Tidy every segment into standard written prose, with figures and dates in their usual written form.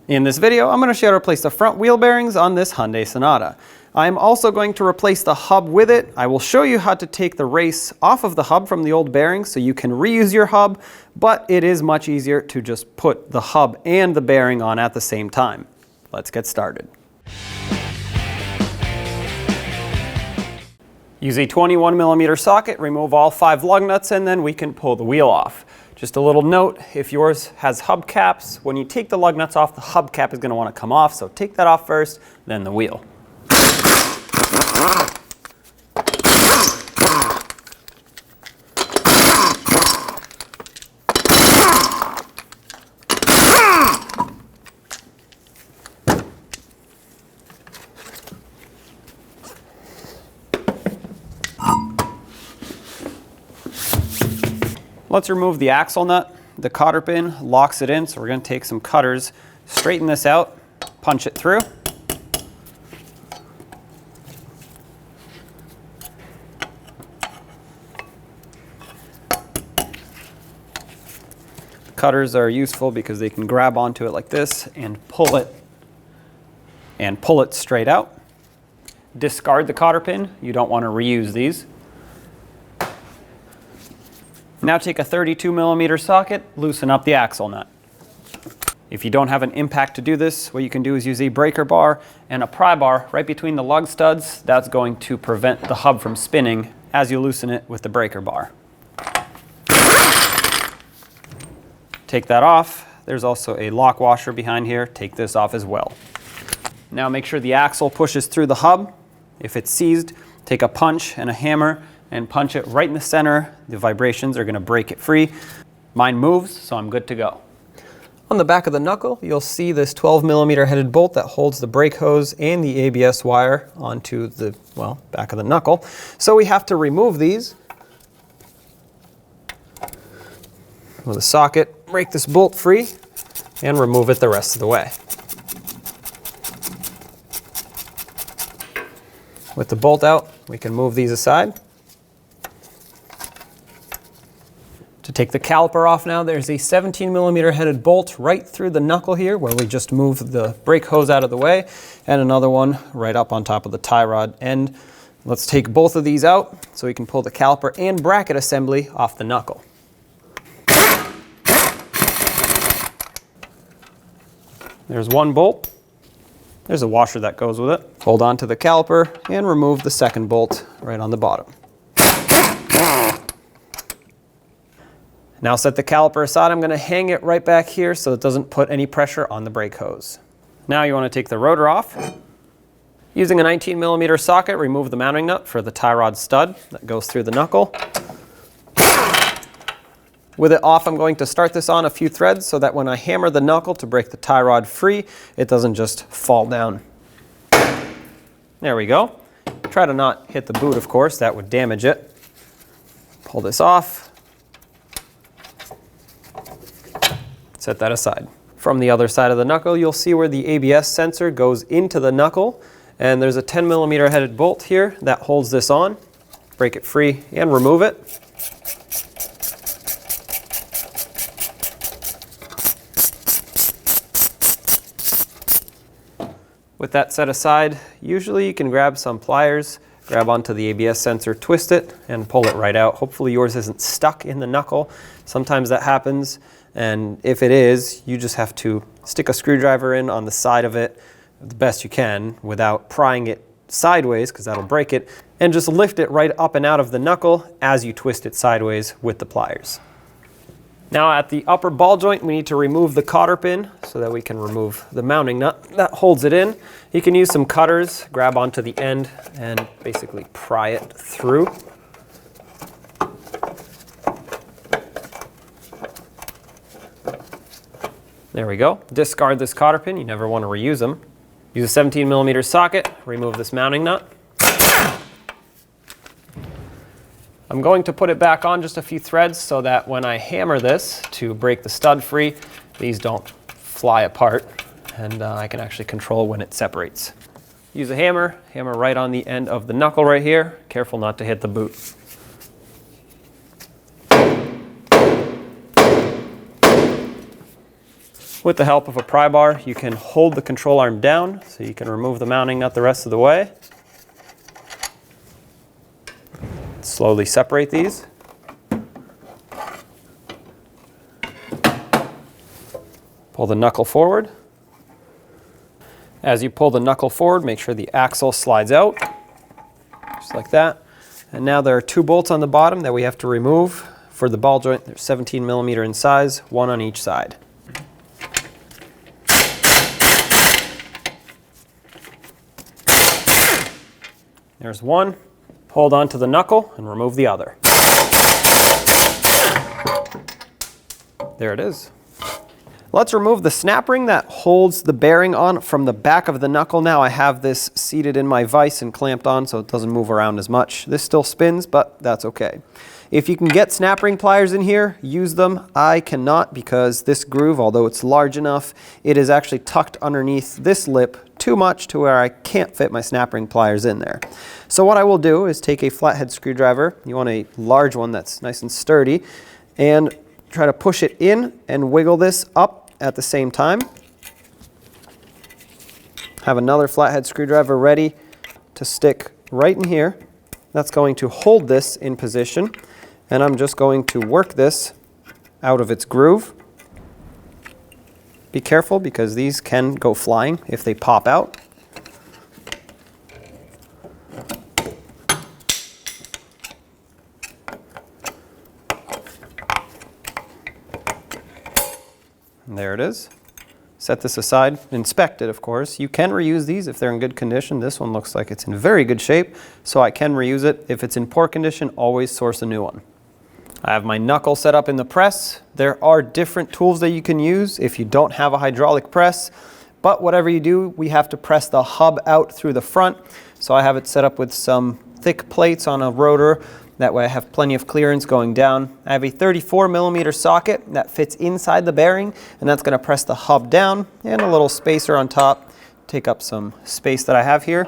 In this video, I'm going to show you how to replace the front wheel bearings on this Hyundai Sonata. I'm also going to replace the hub with it. I will show you how to take the race off of the hub from the old bearings so you can reuse your hub, but it is much easier to just put the hub and the bearing on at the same time. Let's get started. Use a 21mm socket, remove all 5 lug nuts, and then we can pull the wheel off. Just a little note, if yours has hubcaps, when you take the lug nuts off, the hubcap is going to want to come off, so take that off first, then the wheel. Let's remove the axle nut. The cotter pin locks it in, so we're going to take some cutters, straighten this out, punch it through. Cutters are useful because they can grab onto it like this and pull it straight out. Discard the cotter pin. You don't want to reuse these. Now take a 32mm socket, loosen up the axle nut. If you don't have an impact to do this, what you can do is use a breaker bar and a pry bar right between the lug studs. That's going to prevent the hub from spinning as you loosen it with the breaker bar. Take that off. There's also a lock washer behind here. Take this off as well. Now make sure the axle pushes through the hub. If it's seized, take a punch and a hammer and punch it right in the center. The vibrations are going to break it free. Mine moves, so I'm good to go. On the back of the knuckle, you'll see this 12mm headed bolt that holds the brake hose and the ABS wire onto the, well, back of the knuckle. So we have to remove these with a socket, break this bolt free, and remove it the rest of the way. With the bolt out, we can move these aside. To take the caliper off now, there's a 17mm headed bolt right through the knuckle here where we just moved the brake hose out of the way, and another one right up on top of the tie rod end. Let's take both of these out so we can pull the caliper and bracket assembly off the knuckle. There's one bolt. There's a washer that goes with it. Hold on to the caliper and remove the second bolt right on the bottom. Now set the caliper aside. I'm going to hang it right back here so it doesn't put any pressure on the brake hose. Now you want to take the rotor off. Using a 19mm socket, remove the mounting nut for the tie rod stud that goes through the knuckle. With it off, I'm going to start this on a few threads so that when I hammer the knuckle to break the tie rod free, it doesn't just fall down. There we go. Try to not hit the boot, of course. That would damage it. Pull this off. Set that aside. From the other side of the knuckle, you'll see where the ABS sensor goes into the knuckle, and there's a 10mm headed bolt here that holds this on. Break it free and remove it. With that set aside, usually you can grab some pliers, grab onto the ABS sensor, twist it, and pull it right out. Hopefully yours isn't stuck in the knuckle. Sometimes that happens, and if it is, you just have to stick a screwdriver in on the side of it the best you can without prying it sideways, because that'll break it, and just lift it right up and out of the knuckle as you twist it sideways with the pliers. Now at the upper ball joint, we need to remove the cotter pin so that we can remove the mounting nut that holds it in. You can use some cutters, grab onto the end, and basically pry it through. There we go. Discard this cotter pin. You never want to reuse them. Use a 17mm socket, remove this mounting nut. I'm going to put it back on just a few threads so that when I hammer this to break the stud free, these don't fly apart, and I can actually control when it separates. Use a hammer right on the end of the knuckle right here. Careful not to hit the boot. With the help of a pry bar, you can hold the control arm down so you can remove the mounting nut the rest of the way. Slowly separate these. Pull the knuckle forward. As you pull the knuckle forward, make sure the axle slides out, just like that. And now there are 2 bolts on the bottom that we have to remove for the ball joint. They're 17 millimeter in size, 1 on each side. There's one. Hold on to the knuckle and remove the other. There it is. Let's remove the snap ring that holds the bearing on from the back of the knuckle. Now I have this seated in my vise and clamped on so it doesn't move around as much. This still spins, but that's okay. If you can get snap ring pliers in here, use them. I cannot because this groove, although it's large enough, it is actually tucked underneath this lip too much to where I can't fit my snap ring pliers in there. So what I will do is take a flathead screwdriver. You want a large one that's nice and sturdy, and try to push it in and wiggle this up at the same time. Have another flathead screwdriver ready to stick right in here. That's going to hold this in position, and I'm just going to work this out of its groove. Be careful because these can go flying if they pop out. And there it is. Set this aside. Inspect it, of course. You can reuse these if they're in good condition. This one looks like it's in very good shape, so I can reuse it. If it's in poor condition, always source a new one. I have my knuckle set up in the press. There are different tools that you can use if you don't have a hydraulic press, but whatever you do, we have to press the hub out through the front. So I have it set up with some thick plates on a rotor. That way I have plenty of clearance going down. I have a 34 millimeter socket that fits inside the bearing, and that's going to press the hub down, and a little spacer on top, take up some space that I have here.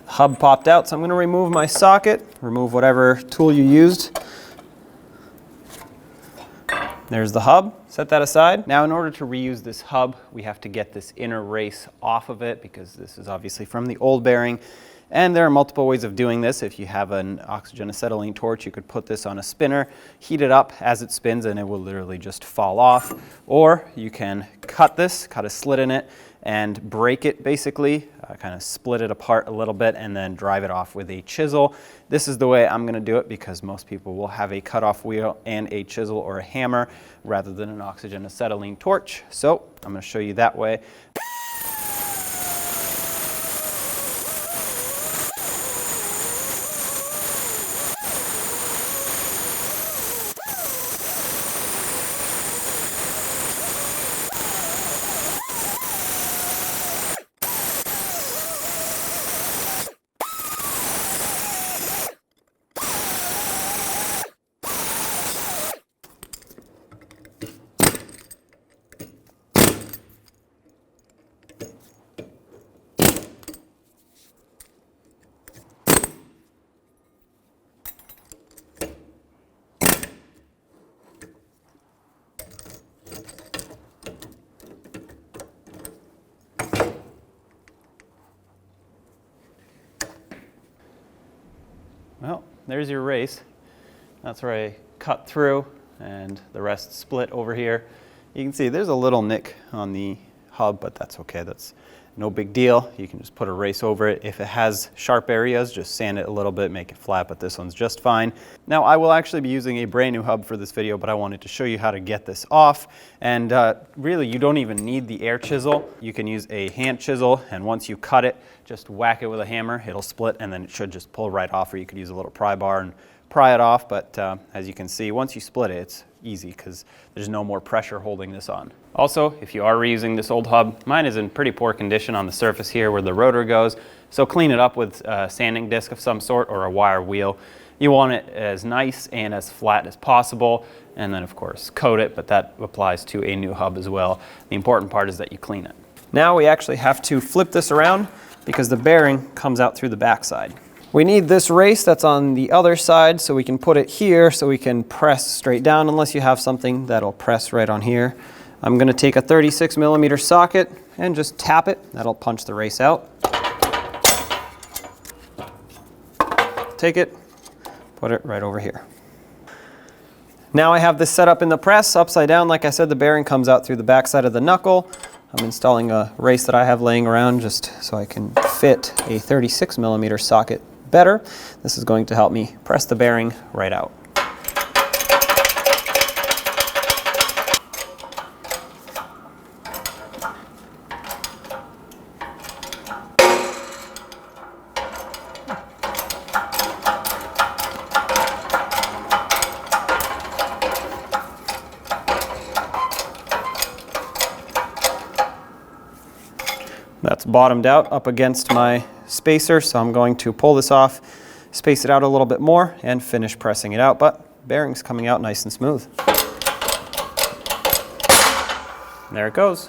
Hub popped out, so I'm going to remove my socket, remove whatever tool you used. There's the hub. Set that aside. Now in order to reuse this hub, we have to get this inner race off of it because this is obviously from the old bearing. And there are multiple ways of doing this. If you have an oxygen acetylene torch, you could put this on a spinner, heat it up as it spins, and it will literally just fall off. Or you can cut a slit in it, and break it basically, kind of split it apart a little bit and then drive it off with a chisel. This is the way I'm going to do it because most people will have a cutoff wheel and a chisel or a hammer rather than an oxygen acetylene torch. So I'm going to show you that way. Well, there's your race. That's where I cut through and the rest split over here. You can see there's a little nick on the hub, but that's okay. That's no big deal. You can just put a race over it. If it has sharp areas, just sand it a little bit, make it flat, but this one's just fine. Now, I will actually be using a brand new hub for this video, but I wanted to show you how to get this off. And really, you don't even need the air chisel. You can use a hand chisel, and once you cut it, just whack it with a hammer. It'll split, and then it should just pull right off, or you could use a little pry bar and pry it off. But as you can see, once you split it, it's easy because there's no more pressure holding this on. Also, if you are reusing this old hub, mine is in pretty poor condition on the surface here where the rotor goes, so clean it up with a sanding disc of some sort or a wire wheel. You want it as nice and as flat as possible, and then of course coat it, but that applies to a new hub as well. The important part is that you clean it. Now we actually have to flip this around because the bearing comes out through the backside. We need this race that's on the other side so we can put it here so we can press straight down, unless you have something that'll press right on here. I'm going to take a 36mm socket and just tap it. That'll punch the race out. Take it, put it right over here. Now I have this set up in the press upside down. Like I said, the bearing comes out through the backside of the knuckle. I'm installing a race that I have laying around just so I can fit a 36mm socket better. This is going to help me press the bearing right out. That's bottomed out up against my spacer, so I'm going to pull this off, space it out a little bit more, and finish pressing it out, but bearing's coming out nice and smooth. There it goes.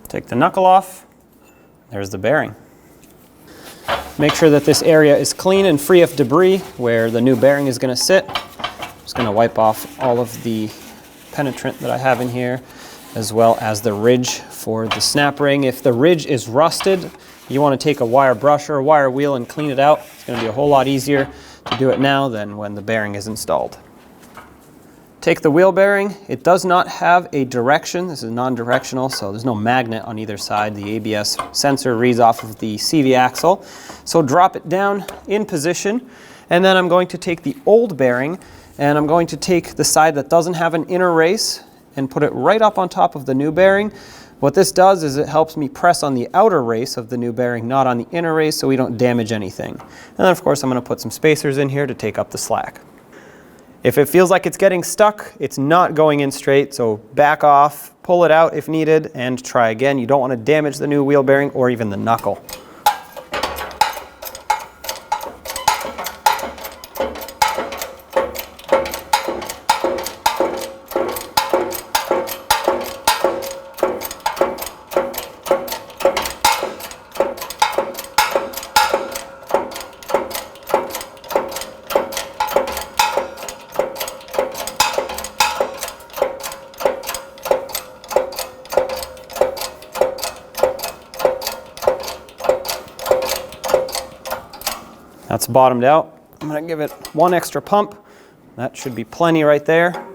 Take the knuckle off. There's the bearing. Make sure that this area is clean and free of debris where the new bearing is going to sit. I'm just going to wipe off all of the penetrant that I have in here, as well as the ridge for the snap ring. If the ridge is rusted, you want to take a wire brush or a wire wheel and clean it out. It's going to be a whole lot easier to do it now than when the bearing is installed. Take the wheel bearing. It does not have a direction. This is non-directional, so there's no magnet on either side. The ABS sensor reads off of the CV axle. So drop it down in position, and then I'm going to take the old bearing and I'm going to take the side that doesn't have an inner race and put it right up on top of the new bearing. What this does is it helps me press on the outer race of the new bearing, not on the inner race, so we don't damage anything. And then of course I'm going to put some spacers in here to take up the slack. If it feels like it's getting stuck, it's not going in straight, so back off, pull it out if needed, and try again. You don't want to damage the new wheel bearing or even the knuckle. That's bottomed out. I'm going to give it one extra pump. That should be plenty right there.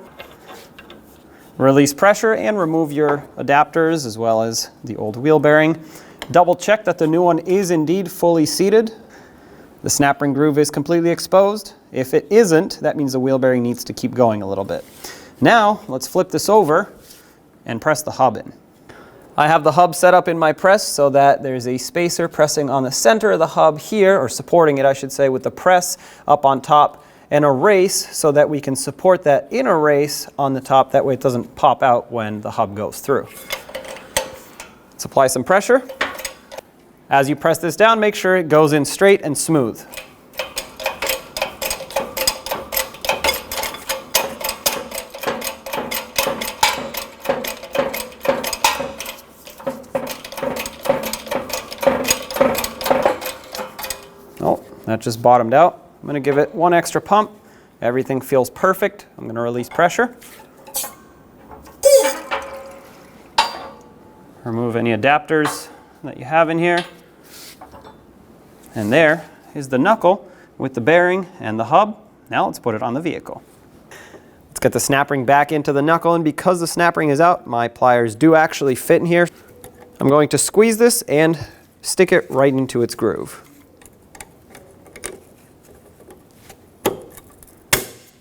Release pressure and remove your adapters as well as the old wheel bearing. Double check that the new one is indeed fully seated. The snap ring groove is completely exposed. If it isn't, that means the wheel bearing needs to keep going a little bit. Now, let's flip this over and press the hub in. I have the hub set up in my press so that there's a spacer pressing on the center of the hub here, or supporting it I should say, with the press up on top, and a race so that we can support that inner race on the top. That way it doesn't pop out when the hub goes through. Let's apply some pressure. As you press this down, make sure it goes in straight and smooth. That just bottomed out. I'm going to give it one extra pump. Everything feels perfect. I'm going to release pressure. Remove any adapters that you have in here. And there is the knuckle with the bearing and the hub. Now let's put it on the vehicle. Let's get the snap ring back into the knuckle, and because the snap ring is out, my pliers do actually fit in here. I'm going to squeeze this and stick it right into its groove.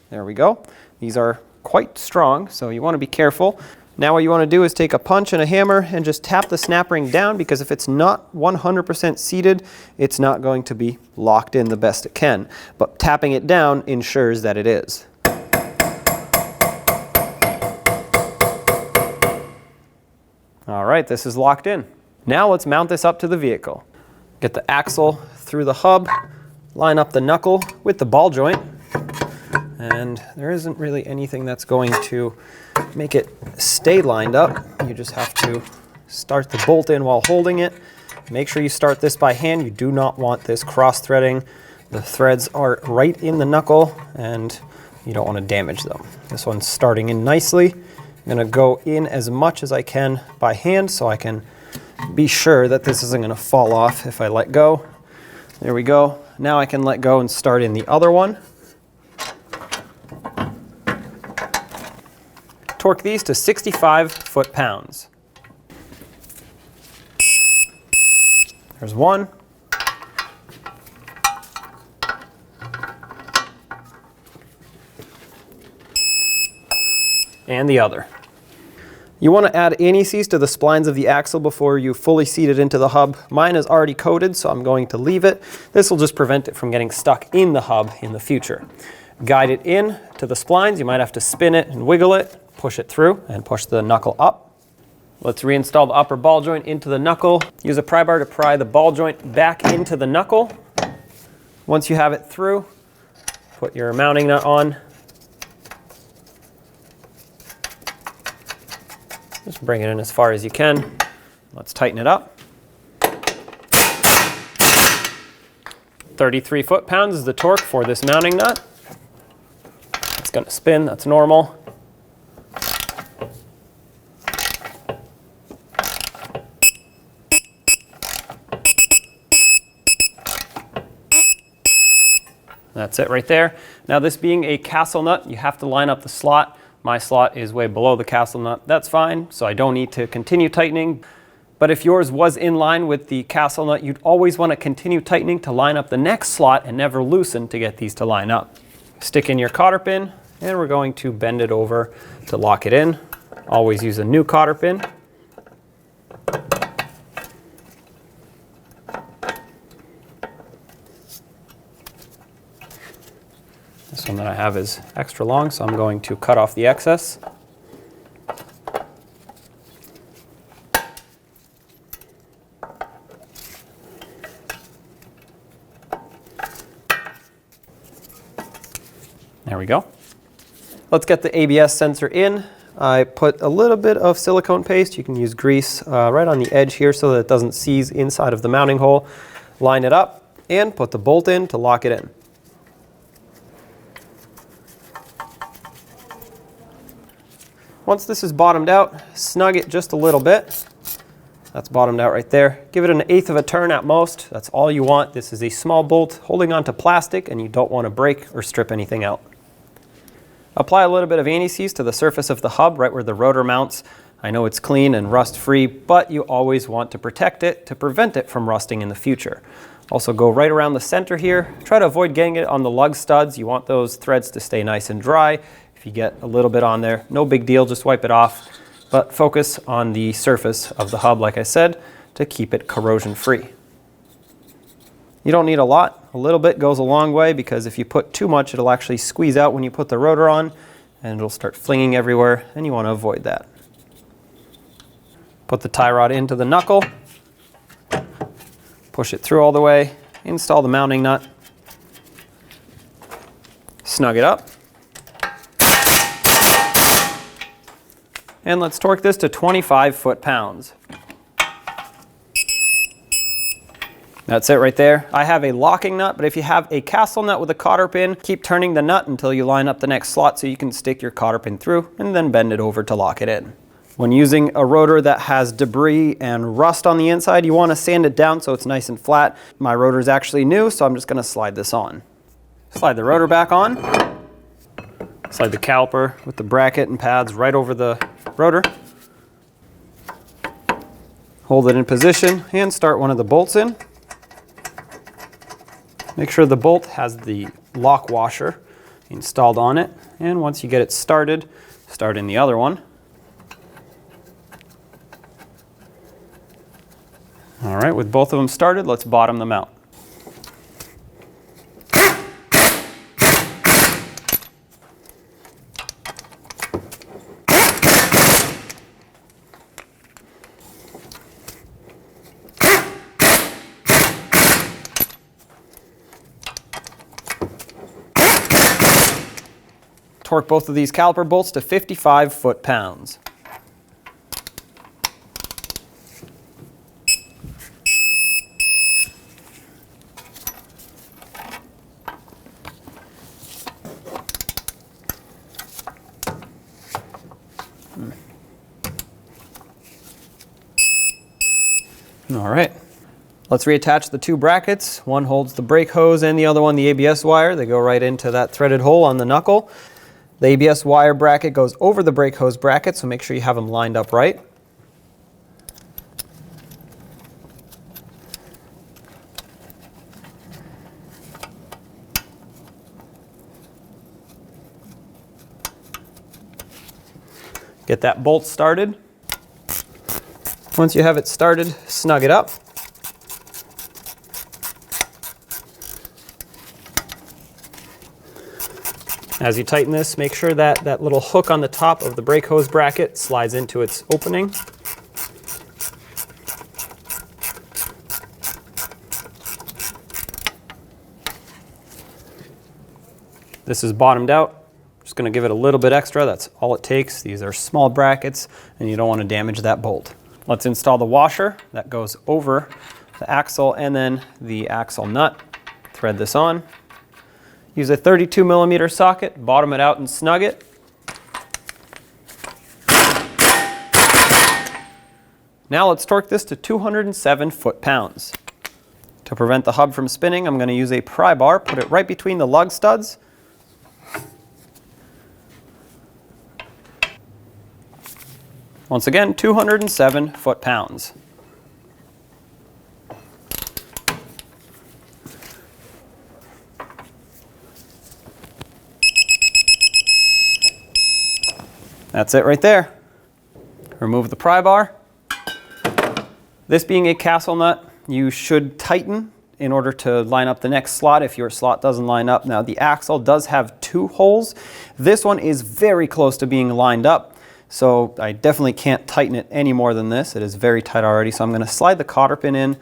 There we go. These are quite strong, so you want to be careful. Now what you want to do is take a punch and a hammer and just tap the snap ring down, because if it's not 100% seated, it's not going to be locked in the best it can. But tapping it down ensures that it is. All right, this is locked in. Now let's mount this up to the vehicle. Get the axle through the hub, line up the knuckle with the ball joint, and there isn't really anything that's going to make it stay lined up. You just have to start the bolt in while holding it. Make sure you start this by hand. You do not want this cross-threading. The threads are right in the knuckle and you don't want to damage them. This one's starting in nicely. I'm going to go in as much as I can by hand so I can be sure that this isn't going to fall off if I let go. There we go. Now I can let go and start in the other one. Torque these to 65 foot-pounds. There's one. And the other. You want to add anti-seize to the splines of the axle before you fully seat it into the hub. Mine is already coated, so I'm going to leave it. This will just prevent it from getting stuck in the hub in the future. Guide it in to the splines. You might have to spin it and wiggle it, push it through, and push the knuckle up. Let's reinstall the upper ball joint into the knuckle. Use a pry bar to pry the ball joint back into the knuckle. Once you have it through, put your mounting nut on. Just bring it in as far as you can. Let's tighten it up. 33 foot-pounds is the torque for this mounting nut. It's going to spin, that's normal. That's it right there. Now this being a castle nut, you have to line up the slot. My slot is way below the castle nut. That's fine, so I don't need to continue tightening. But if yours was in line with the castle nut, you'd always want to continue tightening to line up the next slot and never loosen to get these to line up. Stick in your cotter pin, and we're going to bend it over to lock it in. Always use a new cotter pin. This one that I have is extra long, so I'm going to cut off the excess. There we go. Let's get the ABS sensor in. I put a little bit of silicone paste. You can use grease right on the edge here so that it doesn't seize inside of the mounting hole. Line it up and put the bolt in to lock it in. Once this is bottomed out, snug it just a little bit. That's bottomed out right there. Give it 1/8 of a turn at most. That's all you want. This is a small bolt holding onto plastic and you don't want to break or strip anything out. Apply a little bit of anti-seize to the surface of the hub right where the rotor mounts. I know it's clean and rust-free, but you always want to protect it to prevent it from rusting in the future. Also go right around the center here. Try to avoid getting it on the lug studs. You want those threads to stay nice and dry. If you get a little bit on there, no big deal, just wipe it off. But focus on the surface of the hub, like I said, to keep it corrosion-free. You don't need a lot. A little bit goes a long way because if you put too much, it'll actually squeeze out when you put the rotor on and it'll start flinging everywhere, and you want to avoid that. Put the tie rod into the knuckle, push it through all the way, install the mounting nut, snug it up, and let's torque this to 25 foot-pounds. That's it right there. I have a locking nut, but if you have a castle nut with a cotter pin, keep turning the nut until you line up the next slot so you can stick your cotter pin through and then bend it over to lock it in. When using a rotor that has debris and rust on the inside, you want to sand it down so it's nice and flat. My rotor is actually new, so I'm just going to slide this on. Slide the rotor back on. Slide the caliper with the bracket and pads right over the rotor. Hold it in position and start one of the bolts in. Make sure the bolt has the lock washer installed on it, and once you get it started, start in the other one. All right, with both of them started, let's bottom them out. torque both of these caliper bolts to 55 foot-pounds. All right, let's reattach the two brackets. One holds the brake hose and the other one the ABS wire. They go right into that threaded hole on the knuckle. The ABS wire bracket goes over the brake hose bracket, so make sure you have them lined up right. Get that bolt started. Once you have it started, snug it up. As you tighten this, make sure that that little hook on the top of the brake hose bracket slides into its opening. This is bottomed out. Just going to give it a little bit extra. That's all it takes. These are small brackets and you don't want to damage that bolt. Let's install the washer that goes over the axle and then the axle nut. Thread this on. Use a 32mm socket, bottom it out and snug it. Now let's torque this to 207 foot-pounds. To prevent the hub from spinning, I'm going to use a pry bar, put it right between the lug studs. Once again, 207 foot-pounds. That's it right there. Remove the pry bar. This being a castle nut, you should tighten in order to line up the next slot if your slot doesn't line up. Now the axle does have 2 holes. This one is very close to being lined up. So I definitely can't tighten it any more than this. It is very tight already. So I'm going to slide the cotter pin in,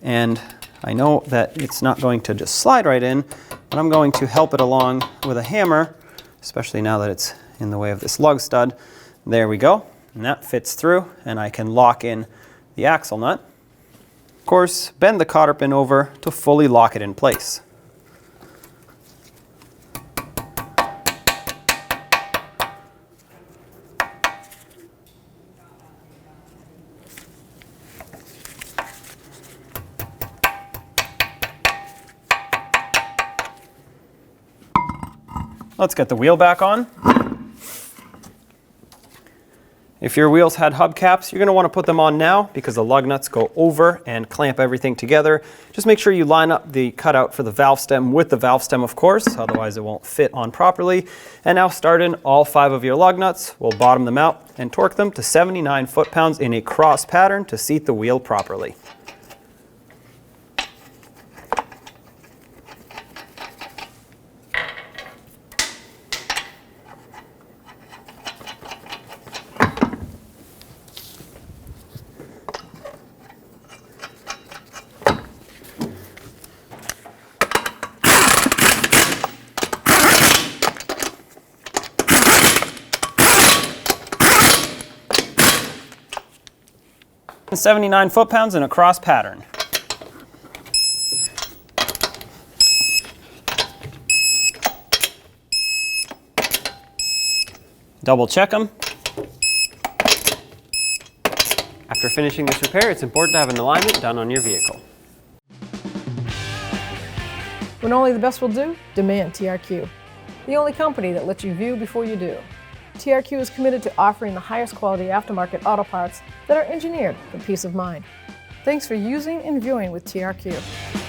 and I know that it's not going to just slide right in, but I'm going to help it along with a hammer, especially now that it's in the way of this lug stud. There we go. And that fits through, and I can lock in the axle nut. Of course, bend the cotter pin over to fully lock it in place. Let's get the wheel back on. If your wheels had hubcaps, you're going to want to put them on now because the lug nuts go over and clamp everything together. Just make sure you line up the cutout for the valve stem with the valve stem, of course, otherwise it won't fit on properly. And now start in all 5 of your lug nuts. We'll bottom them out and torque them to 79 foot-pounds in a cross pattern to seat the wheel properly. And 79 foot-pounds in a cross pattern. Double check them. After finishing this repair, it's important to have an alignment done on your vehicle. When only the best will do, demand TRQ. The only company that lets you view before you do. TRQ is committed to offering the highest quality aftermarket auto parts that are engineered for peace of mind. Thanks for using and viewing with TRQ.